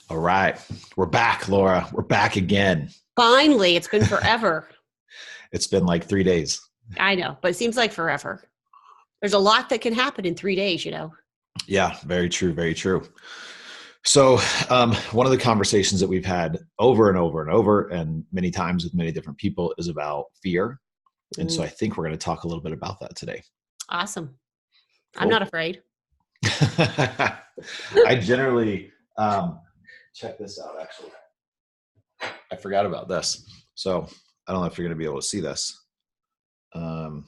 All right. We're back, Laura. We're back again. Finally, it's been forever. It's been like 3 days. I know, but it seems like forever. There's a lot that can happen in 3 days. Yeah, very true. Very true. So, one of the conversations that we've had over and over and over, and many times with many different people, is about fear. And so I Mm, think we're going to talk a little bit about that today. awesome. I'm not Cool. afraid. I generally check this out, actually. I forgot about this. So, I don't know if you're going to be able to see this. Um,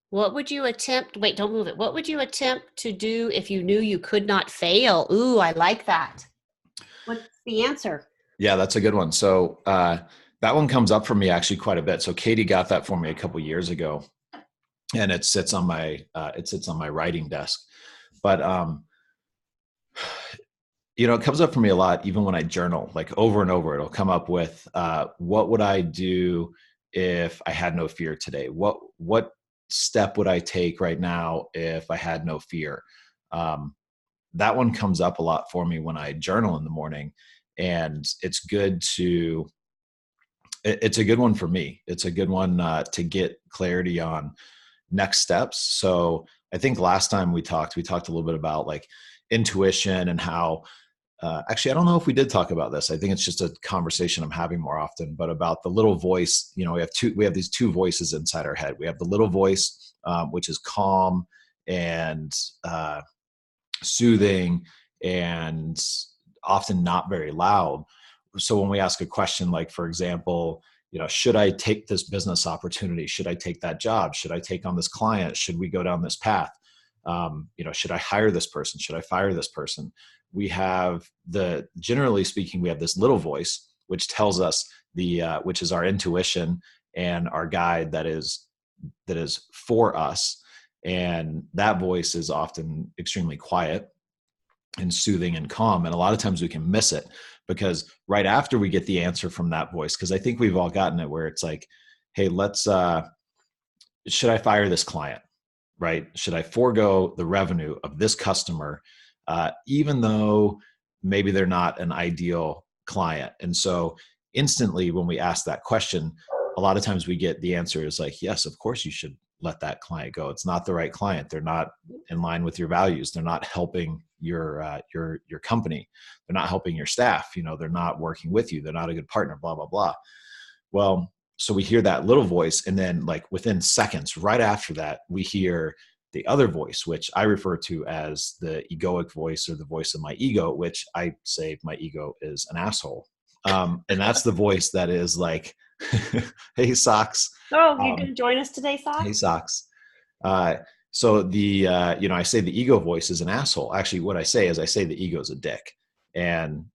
What would you attempt? Wait, don't move it. What would you attempt to do if you knew you could not fail? Ooh, I like that. What's the answer? Yeah, that's a good one. So that one comes up for me actually quite a bit. So Katie got that for me a couple years ago, and it sits on my writing desk. But it comes up for me a lot, even when I journal, like over and over. It'll come up with what would I do if I had no fear today? What step would I take right now if I had no fear? That one comes up a lot for me when I journal in the morning, and it's a good one for me. It's a good one to get clarity on next steps. So I think last time we talked a little bit about like intuition and how, actually, I don't know if we did talk about this. I think it's just a conversation I'm having more often, but about the little voice. We have these two voices inside our head. We have the little voice, which is calm and soothing and often not very loud. So when we ask a question like, for example, should I take this business opportunity? Should I take that job? Should I take on this client? Should we go down this path? Should I hire this person? Should I fire this person? Generally speaking, we have this little voice, which tells us which is our intuition and our guide that is for us. And that voice is often extremely quiet and soothing and calm. And a lot of times we can miss it because right after we get the answer from that voice, because I think we've all gotten it where it's like, hey, should I fire this client? Right? Should I forego the revenue of this customer, even though maybe they're not an ideal client? And so instantly when we ask that question, a lot of times we get the answer is like, yes, of course you should let that client go. It's not the right client. They're not in line with your values. They're not helping your company. They're not helping your staff. They're not working with you. They're not a good partner, blah, blah, blah. Well, so we hear that little voice, and then like within seconds, right after that, we hear the other voice, which I refer to as the egoic voice or the voice of my ego, which I say my ego is an asshole. And that's the voice that is like, hey, socks. Oh, you Um, didn't join us today, hey, Socks? socks. So I say the ego voice is an asshole. Actually, what I say is I say the ego is a dick. And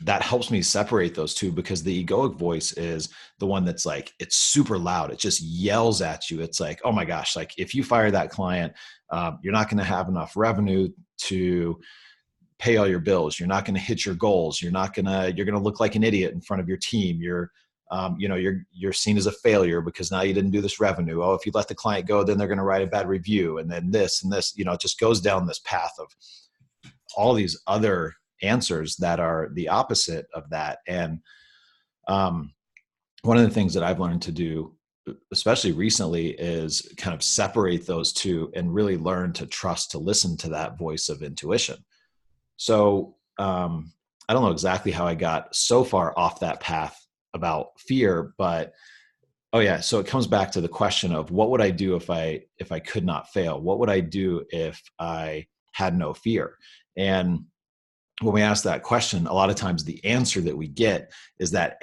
that helps me separate those two because the egoic voice is the one that's like, it's super loud. It just yells at you. It's like, oh my gosh, like if you fire that client, you're not going to have enough revenue to pay all your bills. You're not going to hit your goals. You're going to look like an idiot in front of your team. You're seen as a failure because now you didn't do this revenue. Oh, if you let the client go, then they're going to write a bad review. And then this and this, it just goes down this path of all these other answers that are the opposite of that. And one of the things that I've learned to do, especially recently, is kind of separate those two and really learn to trust to listen to that voice of intuition. So I don't know exactly how I got so far off that path about fear, but oh yeah, so it comes back to the question of what would I do if I could not fail? What would I do if I had no fear? And when we ask that question, a lot of times the answer that we get is that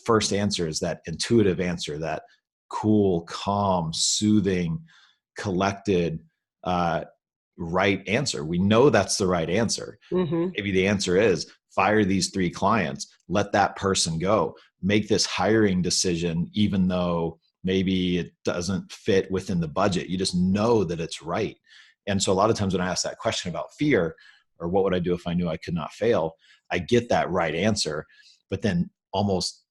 first answer is that intuitive answer, that cool, calm, soothing, collected, right answer. We know that's the right answer. Mm-hmm. Maybe the answer is fire these 3 clients, let that person go, make this hiring decision, even though maybe it doesn't fit within the budget. You just know that it's right. And so a lot of times when I ask that question about fear, or what would I do if I knew I could not fail, I get that right answer. But then almost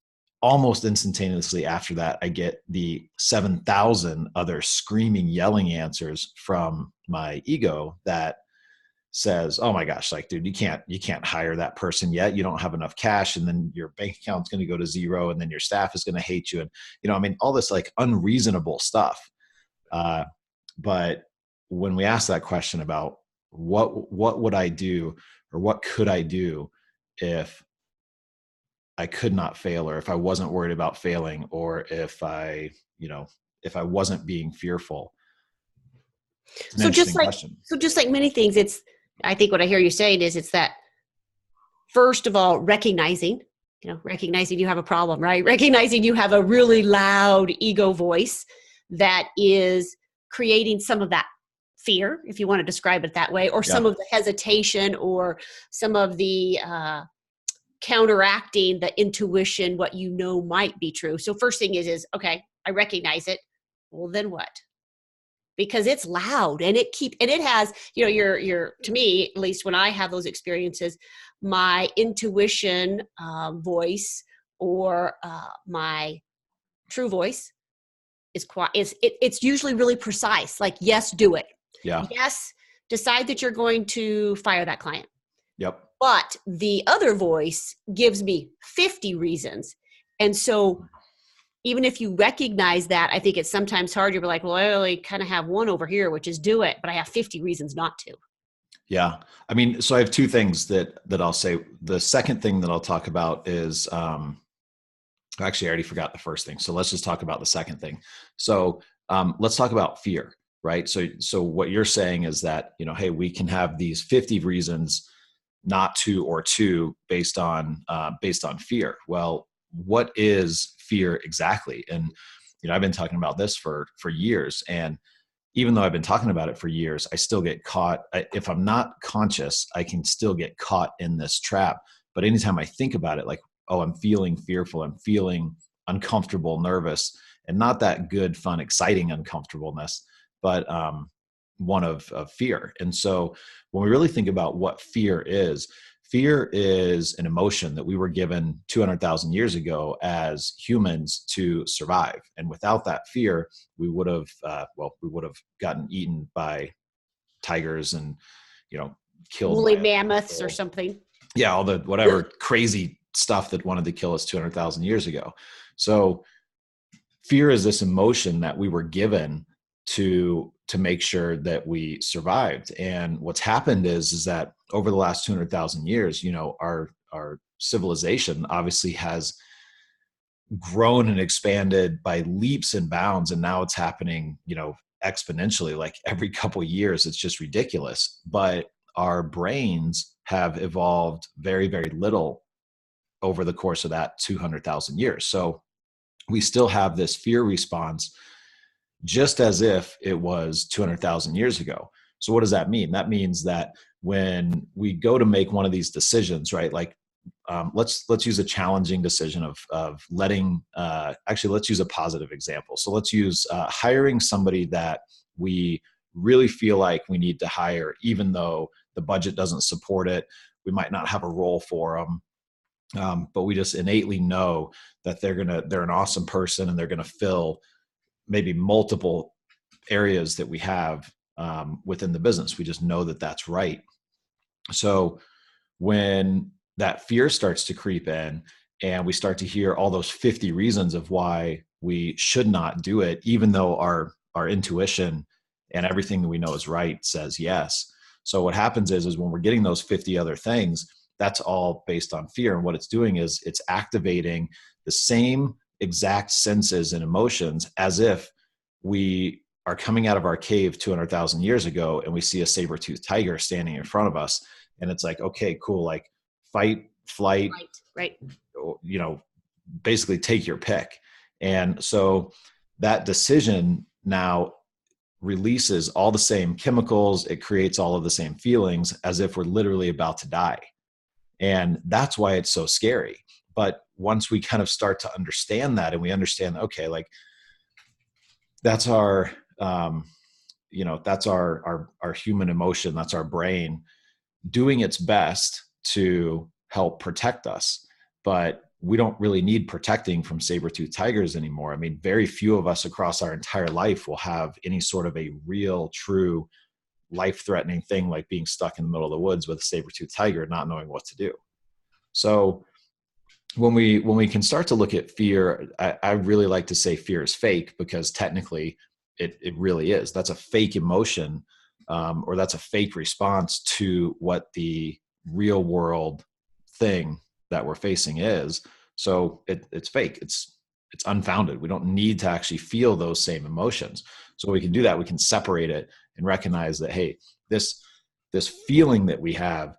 instantaneously after that, I get the 7,000 other screaming, yelling answers from my ego that says, oh my gosh, like, dude, you can't hire that person yet. You don't have enough cash. And then your bank account's going to go to zero. And then your staff is going to hate you. And, I mean, all this like unreasonable stuff. But when we ask that question about what would I do, or what could I do if I could not fail, or if I wasn't worried about failing, or if if I wasn't being fearful, it's an So interesting question. just like many things, I think what I hear you saying is it's that, first of all, recognizing you have a problem, right? Recognizing you have a really loud ego voice that is creating some of that fear, if you want to describe it that way, or some of the hesitation, or some of the counteracting the intuition, what might be true. So first thing is okay, I recognize it. Well, then what? Because it's loud, and it has, your to me, at least when I have those experiences, my intuition voice, or my true voice it's usually really precise. Like, yes, do it. Yeah. Yes, decide that you're going to fire that client. Yep. But the other voice gives me 50 reasons. And so even if you recognize that, I think it's sometimes hard. You're like, well, I only kind of have one over here, which is do it, but I have 50 reasons not to. Yeah. I mean, so I have two things that I'll say. The second thing that I'll talk about is, actually, I already forgot the first thing. So let's just talk about the second thing. So let's talk about fear, right? So what you're saying is that, hey, we can have these 50 reasons not to, or to, based on fear. Well, what is fear exactly? And, I've been talking about this for years. And even though I've been talking about it for years, I still get caught. If I'm not conscious, I can still get caught in this trap. But anytime I think about it, like, oh, I'm feeling fearful, I'm feeling uncomfortable, nervous, and not that good, fun, exciting uncomfortableness, but one of fear. And so when we really think about what fear is an emotion that we were given 200,000 years ago as humans to survive. And without that fear, we would have gotten eaten by tigers and, killed woolly by mammoths or something. Yeah, all the whatever crazy stuff that wanted to kill us 200,000 years ago. So fear is this emotion that we were given to make sure that we survived. And what's happened is that over the last 200,000 years, our civilization obviously has grown and expanded by leaps and bounds. And now it's happening, exponentially, like every couple of years. It's just ridiculous. But our brains have evolved very, very little over the course of that 200,000 years. So we still have this fear response just as if it was 200,000 years ago. So what does that mean? That means that when we go to make one of these decisions, right? Like, let's use a challenging decision of letting, actually, let's use a positive example. So let's use hiring somebody that we really feel like we need to hire, even though the budget doesn't support it. We might not have a role for them. But we just innately know that they're an awesome person, and they're going to fill maybe multiple areas that we have within the business. We just know that that's right. So when that fear starts to creep in, and we start to hear all those 50 reasons of why we should not do it, even though our intuition and everything that we know is right says yes. So what happens is when we're getting those 50 other things, that's all based on fear. And what it's doing is it's activating the same exact senses and emotions as if we are coming out of our cave 200,000 years ago and we see a saber-toothed tiger standing in front of us. And it's like, okay, cool. Like, fight, flight, right. Basically take your pick. And so that decision now releases all the same chemicals. It creates all of the same feelings as if we're literally about to die. And that's why it's so scary. But once we kind of start to understand that, and we understand, okay, like, that's our, that's our human emotion. That's our brain doing its best to help protect us. But we don't really need protecting from saber-toothed tigers anymore. I mean, very few of us across our entire life will have any sort of a real, true life-threatening thing like being stuck in the middle of the woods with a saber-toothed tiger, not knowing what to do. So when we can start to look at fear, I really like to say fear is fake, because technically it really is. That's a fake emotion, or that's a fake response to what the real world thing that we're facing is. So it's fake. It's unfounded. We don't need to actually feel those same emotions. So we can do that. We can separate it and recognize that, hey, this feeling that we have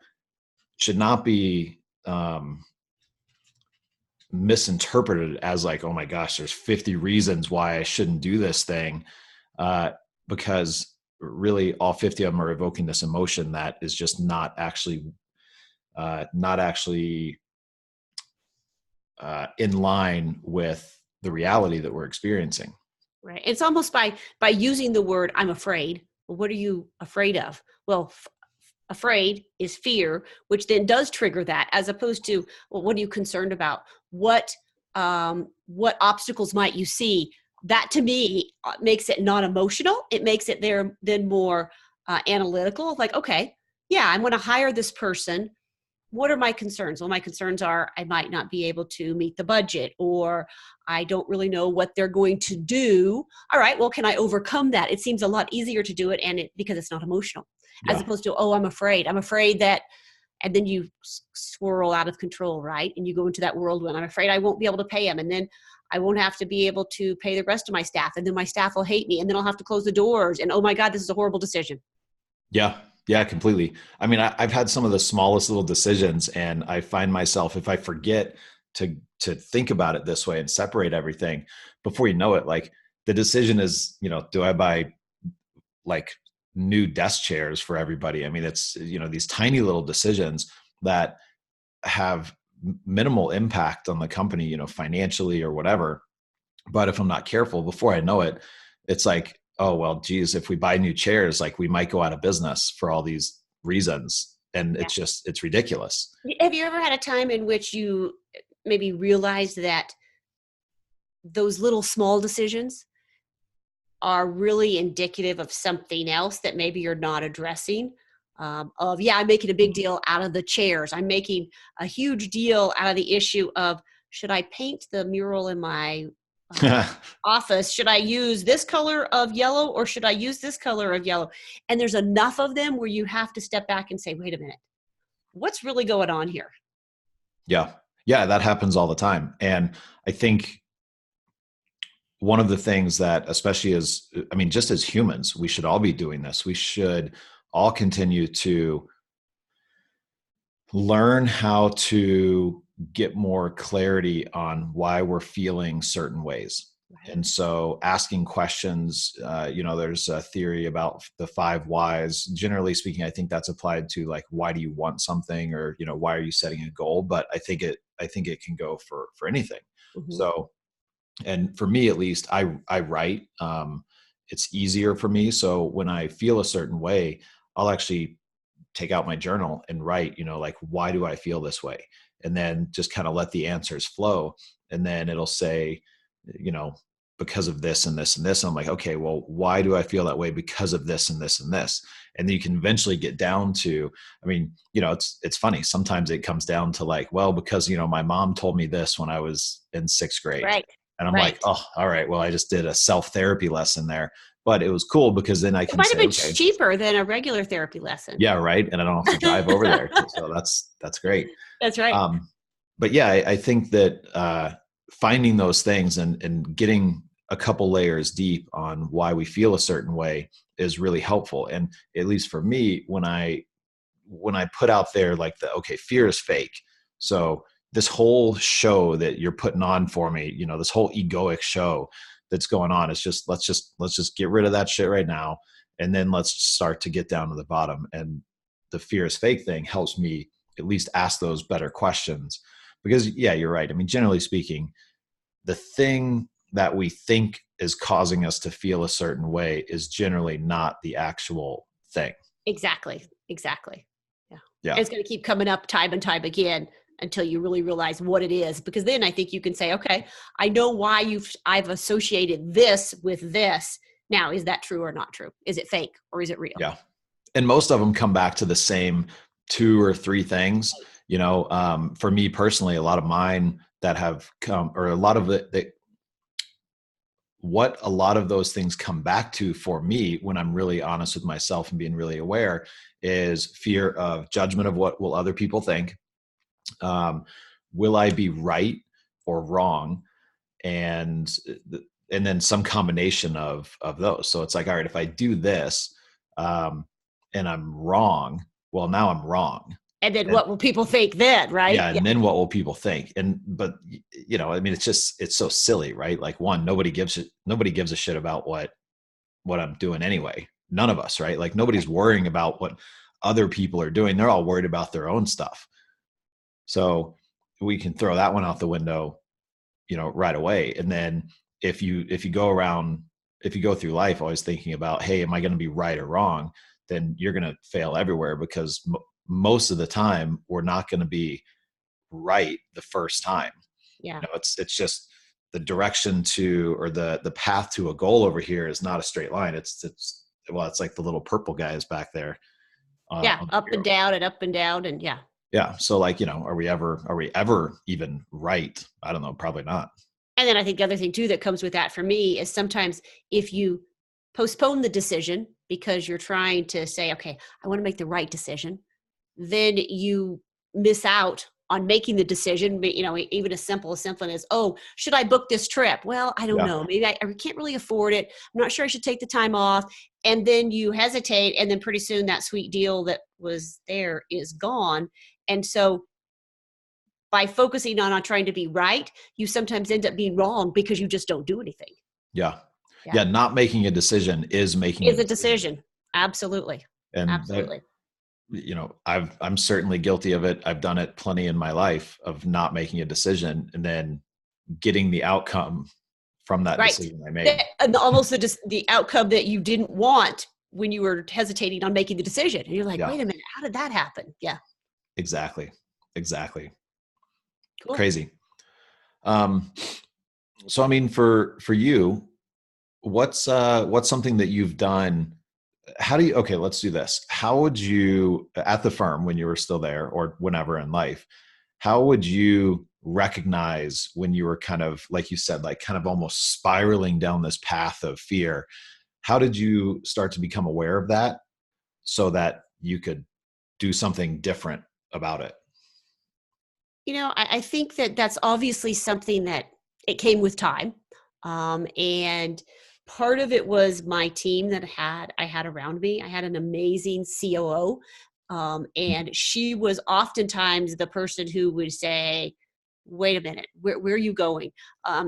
should not be misinterpreted as like, oh my gosh, there's 50 reasons why I shouldn't do this thing, because really all 50 of them are evoking this emotion that is just not actually in line with the reality that we're experiencing. Right. It's almost by using the word "I'm afraid." Well, what are you afraid of? Well, afraid is fear, which then does trigger that, as opposed to, well, what are you concerned about? What obstacles might you see? That to me makes it not emotional. It makes it there then more analytical. Like, okay, yeah, I'm going to hire this person. What are my concerns? Well, my concerns are I might not be able to meet the budget, or I don't really know what they're going to do. All right, well, can I overcome that? It seems a lot easier to do it, because it's not emotional, as Yeah. opposed to, oh, I'm afraid that, and then you swirl out of control, right? And you go into that whirlwind. I'm afraid I won't be able to pay him, and then I won't have to be able to pay the rest of my staff, and then my staff will hate me, and then I'll have to close the doors, and oh my God, this is a horrible decision. Yeah. Yeah, completely. I mean, I've had some of the smallest little decisions, and I find myself, if I forget to think about it this way and separate everything, before you know it, like the decision is, do I buy like new desk chairs for everybody? I mean, it's, these tiny little decisions that have minimal impact on the company, financially or whatever. But if I'm not careful, before I know it, it's like, oh, well, geez, if we buy new chairs, like we might go out of business for all these reasons. And Yeah. it's ridiculous. Have you ever had a time in which you maybe realized that those little small decisions are really indicative of something else that maybe you're not addressing? I'm making a big deal out of the chairs. I'm making a huge deal out of the issue of, should I paint the mural in my office? Should I use this color of yellow, or should I use this color of yellow? And there's enough of them where you have to step back and say, wait a minute, what's really going on here? Yeah. Yeah, that happens all the time. And I think one of the things that, especially just as humans, we should all be doing this. We should all continue to learn how to get more clarity on why we're feeling certain ways. Right. And so asking questions, there's a theory about the 5 whys. Generally speaking, I think that's applied to like, why do you want something, or, why are you setting a goal? But I think it can go for anything. Mm-hmm. So, and for me, at least, I write. It's easier for me. So when I feel a certain way, I'll actually take out my journal and write, like, why do I feel this way? And then just kind of let the answers flow. And then it'll say, because of this and this and this. And I'm like, okay, well, why do I feel that way? Because of this and this and this. And then you can eventually get down to, it's funny. Sometimes it comes down to like, well, because, my mom told me this when I was in 6th grade. Right. And I'm Right. like, oh, all right, well, I just did a self-therapy lesson there. But it was cool because then I can It might say, have been okay, cheaper than a regular therapy lesson. yeah, right. And I don't have to drive over there. So that's great. That's right. But yeah, I think that finding those things and getting a couple layers deep on why we feel a certain way is really helpful. And at least for me, when I put out there like okay, fear is fake. So this whole show that you're putting on for me, this whole egoic show that's going on, is just, let's just get rid of that shit right now. And then let's start to get down to the bottom. And the fear is fake thing helps me at least ask those better questions, because yeah, you're right. I mean, generally speaking, the thing that we think is causing us to feel a certain way is generally not the actual thing. Exactly. Yeah. Yeah. And it's going to keep coming up time and time again until you really realize what it is. Because then I think you can say, okay, I know why I've associated this with this. Now, is that true or not true? Is it fake or is it real? Yeah. And most of them come back to the same two or three things. For me personally, a lot of mine that have come, or a lot of what a lot of those things come back to for me, when I'm really honest with myself and being really aware, is fear of judgment of what will other people think. Um, will I be right or wrong? And then some combination of those. So it's like, all right, if I do this, and I'm wrong, well, now I'm wrong. And then And what will people think then, right? yeah, Yeah. and then what will people think? But I mean, it's so silly, right? Like, one, nobody gives a shit about what I'm doing anyway. None of us, right? Like, nobody's worrying about what other people are doing. They're all worried about their own stuff. So we can throw that one out the window, right away. And then if you go through life always thinking about, hey, am I going to be right or wrong? Then you're going to fail everywhere, because most of the time we're not going to be right the first time. Yeah. It's just the direction to, or the path to a goal over here is not a straight line. It's like the little purple guys back there. Yeah. On the Up and bureau. down and up and down. And yeah. Yeah. So, like, are we ever even right? I don't know. Probably not. And then I think the other thing too that comes with that for me is sometimes if you postpone the decision because you're trying to say, okay, I want to make the right decision, then you miss out on making the decision. But, even as simple as, oh, should I book this trip? Well, I don't Yeah. know. Maybe I can't really afford it. I'm not sure I should take the time off. And then you hesitate. And then pretty soon that sweet deal that was there is gone. And so by focusing on trying to be right, you sometimes end up being wrong because you just don't do anything. Yeah. Yeah. Yeah. Not making a decision is making Is a a decision. decision. Absolutely. And that, Absolutely. I'm certainly guilty of it. I've done it plenty in my life, of not making a decision and then getting the outcome from that Right. decision I made. And almost the outcome that you didn't want when you were hesitating on making the decision. And you're like, Yeah, wait a minute, how did that happen? Yeah. exactly. Cool. Crazy. Um, so I mean, for you, what's something that you've done? Okay, let's do this. How would you, at the firm when you were still there, or whenever in life, how would you recognize when you were kind of, like you said, like kind of almost spiraling down this path of fear? How did you start to become aware of that so that you could do something different about it? I think that that's obviously something that it came with time. And part of it was my team that I had around me. I had an amazing COO. And she was oftentimes the person who would say, wait a minute, where are you going?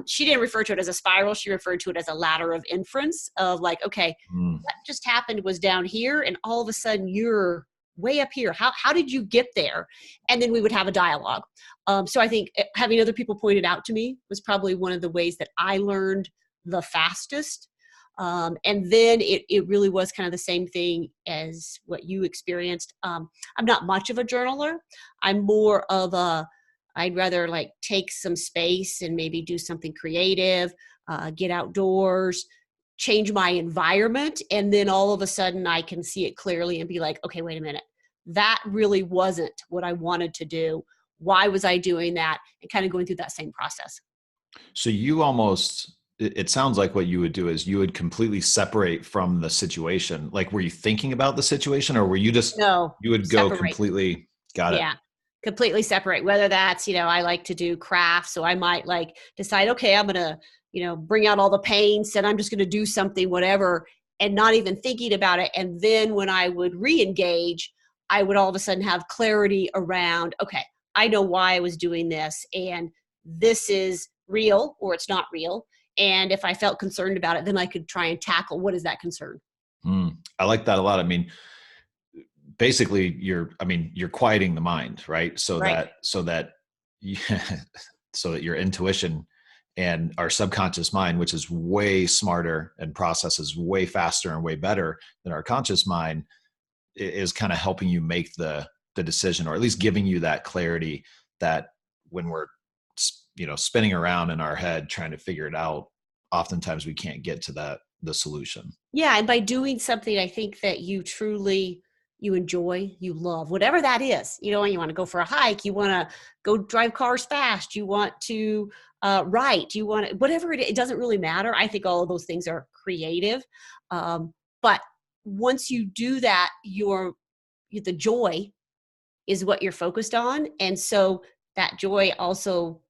She didn't refer to it as a spiral. She referred to it as a ladder of inference of like, okay, Mm. what just happened was down here and all of a sudden you're way up here. How did you get there? And then we would have a dialogue. So I think having other people point it out to me was probably one of the ways that I learned the fastest. And then it really was kind of the same thing as what you experienced. I'm not much of a journaler. I'm more of I'd rather like take some space and maybe do something creative, get outdoors, change my environment. And then all of a sudden I can see it clearly and be like, okay, wait a minute. That really wasn't what I wanted to do. Why was I doing that? And kind of going through that same process. So you almost, it sounds like what you would do is you would completely separate from the situation. Like, were you thinking about the situation, or were you just, No, you would go separate. completely, got it? Yeah. Completely separate. Whether that's, I like to do crafts. So I might like decide, okay, I'm going to, bring out all the paints and I'm just going to do something, whatever, and not even thinking about it. And then when I would re-engage, I would all of a sudden have clarity around, okay, I know why I was doing this and this is real or it's not real. And if I felt concerned about it, then I could try and tackle what is that concern. I like that a lot. I mean, basically you're quieting the mind, right? So Right. that, so that your intuition and our subconscious mind, which is way smarter and processes way faster and way better than our conscious mind, is kind of helping you make the decision, or at least giving you that clarity that when we're spinning around in our head trying to figure it out, oftentimes we can't get to the solution. Yeah. And by doing something, I think that you truly you enjoy, you love, whatever that is. You want to go for a hike, you want to go drive cars fast, you want to write, you want to, whatever it doesn't really matter. I think all of those things are creative. But once you do that, the joy is what you're focused on. And so that joy also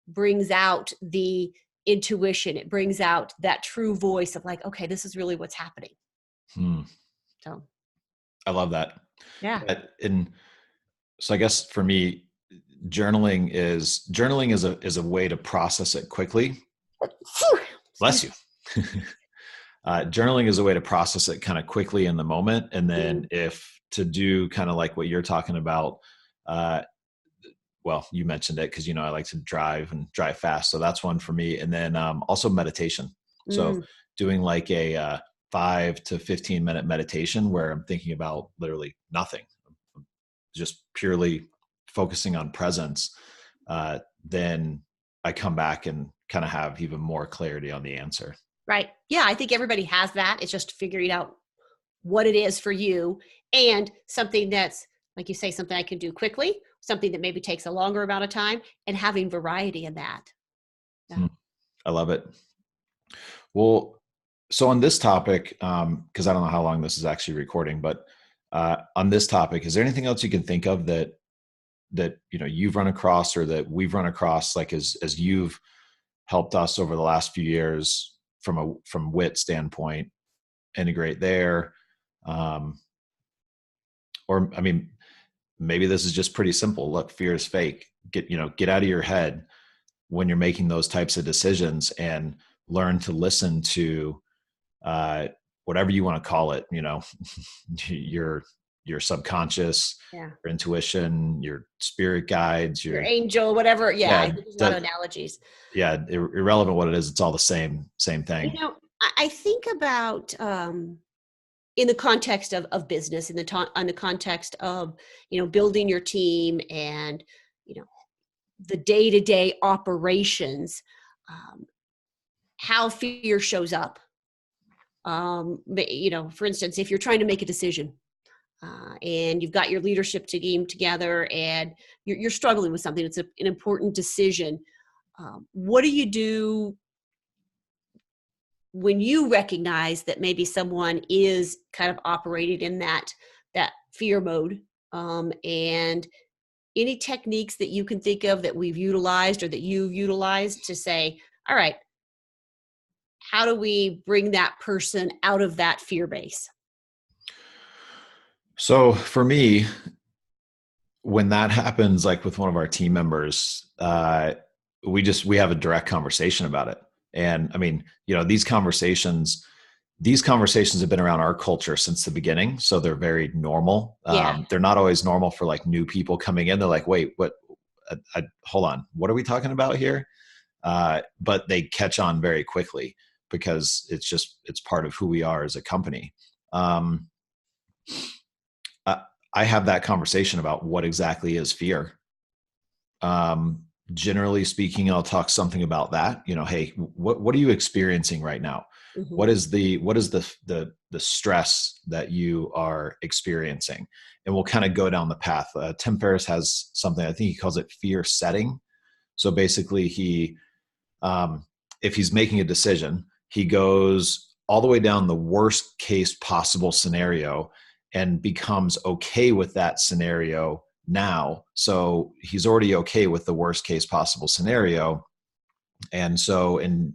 brings out the intuition. It brings out that true voice of like, okay, this is really what's happening. So I love that. yeah. And so I guess for me, journaling is a way to process it quickly. Bless you. Journaling is a way to process it kind of quickly in the moment. And then if to do kind of like what you're talking about, well, you mentioned it because, I like to drive fast. So that's one for me. And then also meditation. So doing like a 5 to 15 minute meditation where I'm thinking about literally nothing, just purely focusing on presence. Then I come back and kind of have even more clarity on the answer. Right. Yeah. I think everybody has that. It's just figuring out what it is for you, and something that's, like you say, something I can do quickly, something that maybe takes a longer amount of time, and having variety in that. Yeah. I love it. Well, so on this topic, because I don't know how long this is actually recording, but on this topic, is there anything else you can think of that you've run across or that we've run across, like as you've helped us over the last few years from WIT standpoint, integrate there? Or, I mean, maybe this is just pretty simple. Look, fear is fake. Get out of your head when you're making those types of decisions and learn to listen to whatever you want to call it, your subconscious, your intuition, your spirit guides, your angel, whatever. Yeah, I think there's a lot of analogies. Yeah, irrelevant what it is, it's all the same thing. I think about in the context of business, in the context of building your team and the day-to-day operations, how fear shows up. For instance, if you're trying to make a decision and you've got your leadership team together and you're struggling with something, it's an important decision. What do you do when you recognize that maybe someone is kind of operating in that fear mode? And any techniques that you can think of that we've utilized or that you've utilized to say, all right, how do we bring that person out of that fear base? So for me, when that happens, like with one of our team members, we have a direct conversation about it. And I mean, these conversations have been around our culture since the beginning. So they're very normal. They're not always normal for like new people coming in. They're like, wait, what, hold on. What are we talking about here? But they catch on very quickly because it's part of who we are as a company. I have that conversation about what exactly is fear. Generally speaking, I'll talk something about that. Hey, what are you experiencing right now? Mm-hmm. What is the stress that you are experiencing? And we'll kind of go down the path. Tim Ferriss has something, I think he calls it fear setting. So basically if he's making a decision, he goes all the way down the worst case possible scenario and becomes okay with that scenario now. So he's already okay with the worst case possible scenario. And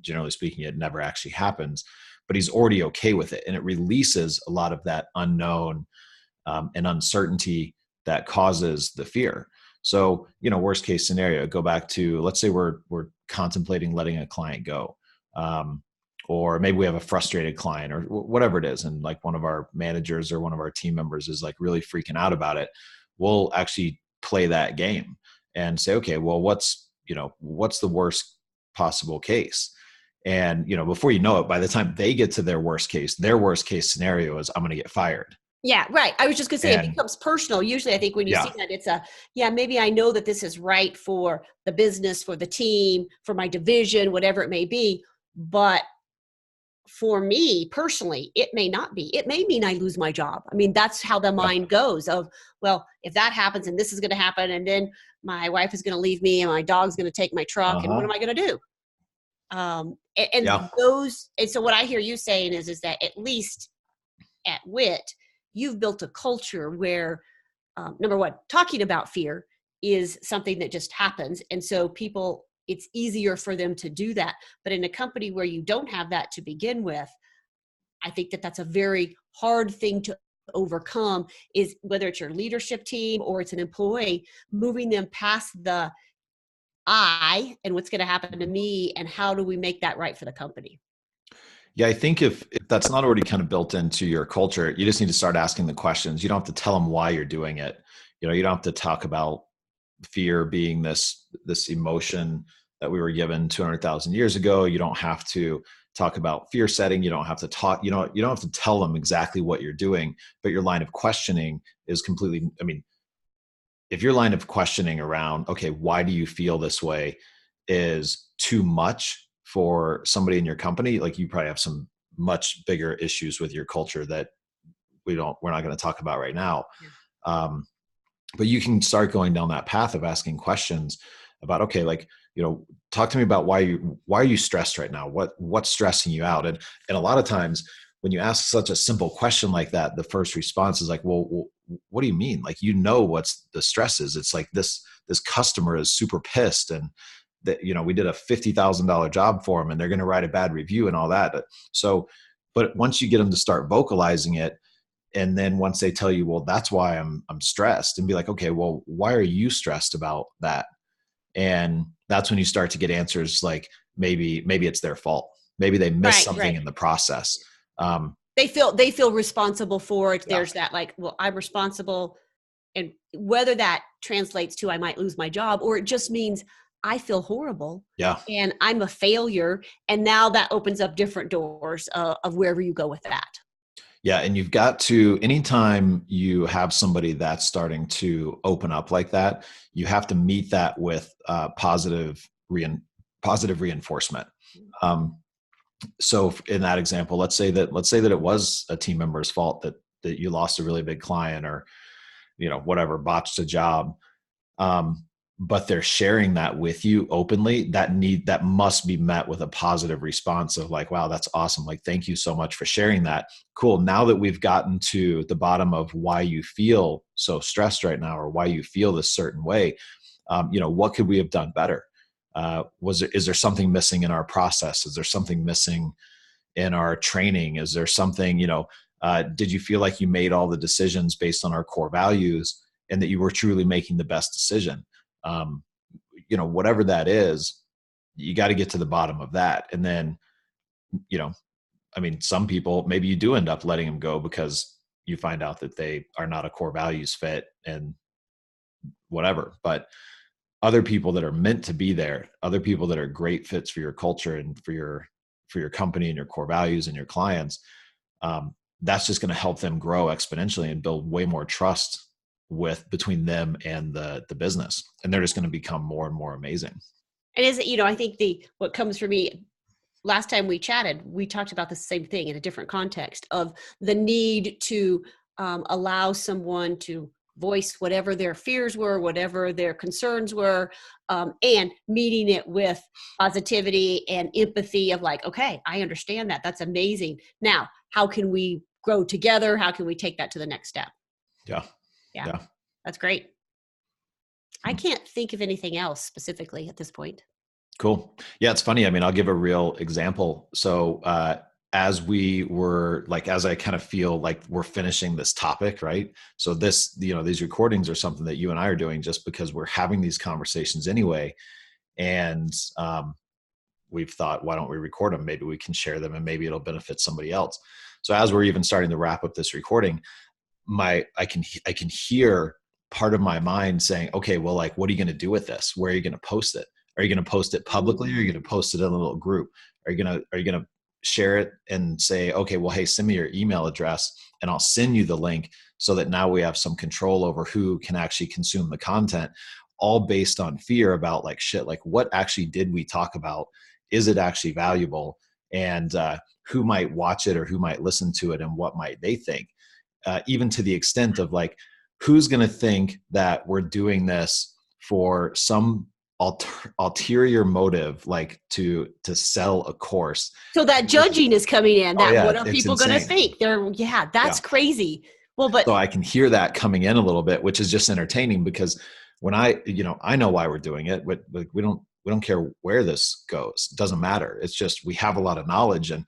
generally speaking, it never actually happens, but he's already okay with it. And it releases a lot of that unknown and uncertainty that causes the fear. So, worst case scenario, go back to, let's say we're contemplating letting a client go. Or maybe we have a frustrated client or whatever it is. And like one of our managers or one of our team members is like really freaking out about it. We'll actually play that game and say, okay, well, what's the worst possible case? And, before you know it, by the time they get to their worst case scenario is I'm going to get fired. Yeah, right. I was just going to say it becomes personal. Usually I think when you see that it's maybe I know that this is right for the business, for the team, for my division, whatever it may be. But for me personally, it may not be. It may mean I lose my job. I mean, that's how the mind goes of, well, if that happens and this is going to happen, and then my wife is going to leave me and my dog's going to take my truck, and what am I going to do? And so what I hear you saying is that at least at WIT, you've built a culture where, number one, talking about fear is something that just happens. And so people, it's easier for them to do that. But in a company where you don't have that to begin with, I think that that's a very hard thing to overcome, is whether it's your leadership team or it's an employee, moving them past the I and what's going to happen to me, and how do we make that right for the company? Yeah, I think if that's not already kind of built into your culture, you just need to start asking the questions. You don't have to tell them why you're doing it. You don't have to talk about fear being this emotion that we were given 200,000 years ago. You don't have to talk about fear setting. You don't have to talk, you don't have to tell them exactly what you're doing, but your line of questioning is completely, I mean, if your line of questioning around, okay, why do you feel this way, is too much for somebody in your company, like you probably have some much bigger issues with your culture that we're not going to talk about right now. Yeah. But you can start going down that path of asking questions about, okay, like, talk to me about why are you stressed right now? What's stressing you out? And a lot of times when you ask such a simple question like that, the first response is like, well, what do you mean? Like, what's the stress is. It's like this customer is super pissed, and that, we did a $50,000 job for them and they're going to write a bad review and all that. So, but once you get them to start vocalizing it, and then once they tell you, well, that's why I'm stressed, and be like, okay, well, why are you stressed about that? And that's when you start to get answers like, maybe it's their fault. Maybe they missed something in the process. They feel responsible for it. Yeah. There's that, like, well, I'm responsible. And whether that translates to I might lose my job, or it just means I feel horrible. Yeah. And I'm a failure. And now that opens up different doors of wherever you go with that. Yeah. And you've got to, anytime you have somebody that's starting to open up like that, you have to meet that with positive reinforcement. So in that example, let's say that it was a team member's fault that you lost a really big client, or, whatever, botched a job. But they're sharing that with you openly. That must be met with a positive response of like, wow, that's awesome. Like, thank you so much for sharing that. Cool. Now that we've gotten to the bottom of why you feel so stressed right now, or why you feel this certain way, what could we have done better? Is there something missing in our process? Is there something missing in our training? Is there something, did you feel like you made all the decisions based on our core values, and that you were truly making the best decision? Whatever that is, you got to get to the bottom of that. And then, some people, maybe you do end up letting them go because you find out that they are not a core values fit and whatever. But other people that are meant to be there, other people that are great fits for your culture and for your company and your core values and your clients, that's just going to help them grow exponentially and build way more trust between them and the business. And they're just going to become more and more amazing. And I think what comes for me, last time we chatted, we talked about the same thing in a different context of the need to allow someone to voice whatever their fears were, whatever their concerns were, and meeting it with positivity and empathy of like, okay, I understand that. That's amazing. Now, how can we grow together? How can we take that to the next step? Yeah. That's great. I can't think of anything else specifically at this point. Cool. Yeah, it's funny. I'll give a real example. So as I kind of feel like we're finishing this topic, right? So these recordings are something that you and I are doing just because we're having these conversations anyway. And we've thought, why don't we record them? Maybe we can share them and maybe it'll benefit somebody else. So as we're even starting to wrap up this recording, I can hear part of my mind saying, okay, well, like, what are you going to do with this? Where are you going to post it? Are you going to post it publicly? Or are you going to post it in a little group? Are you going to share it and say, okay, well, hey, send me your email address and I'll send you the link, so that now we have some control over who can actually consume the content, all based on fear about like, shit, like, what actually did we talk about? Is it actually valuable? and who might watch it or who might listen to it and what might they think, even to the extent of like, who's going to think that we're doing this for some ulterior motive, like to sell a course. So that judging is coming in, that yeah, what are people going to think? That's crazy. Well, but so I can hear that coming in a little bit, which is just entertaining, because when I know why we're doing it, but like we don't care where this goes. It doesn't matter. It's just, we have a lot of knowledge, and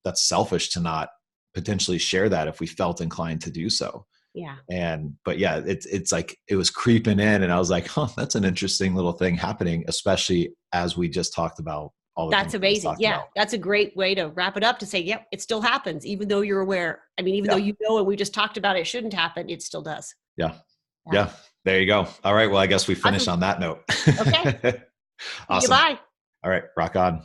that's selfish to not potentially share that if we felt inclined to do so. yeah. But yeah, it's like it was creeping in, and I was like, that's an interesting little thing happening, especially as we just talked about all the That's amazing. Yeah. That's a great way to wrap it up, to say, yep, it still happens, even though you're aware. I mean, even though you know, and we just talked about it shouldn't happen, it still does. Yeah. There you go. All right. Well, I guess we finished on that note. Okay. Awesome. Bye. All right. Rock on.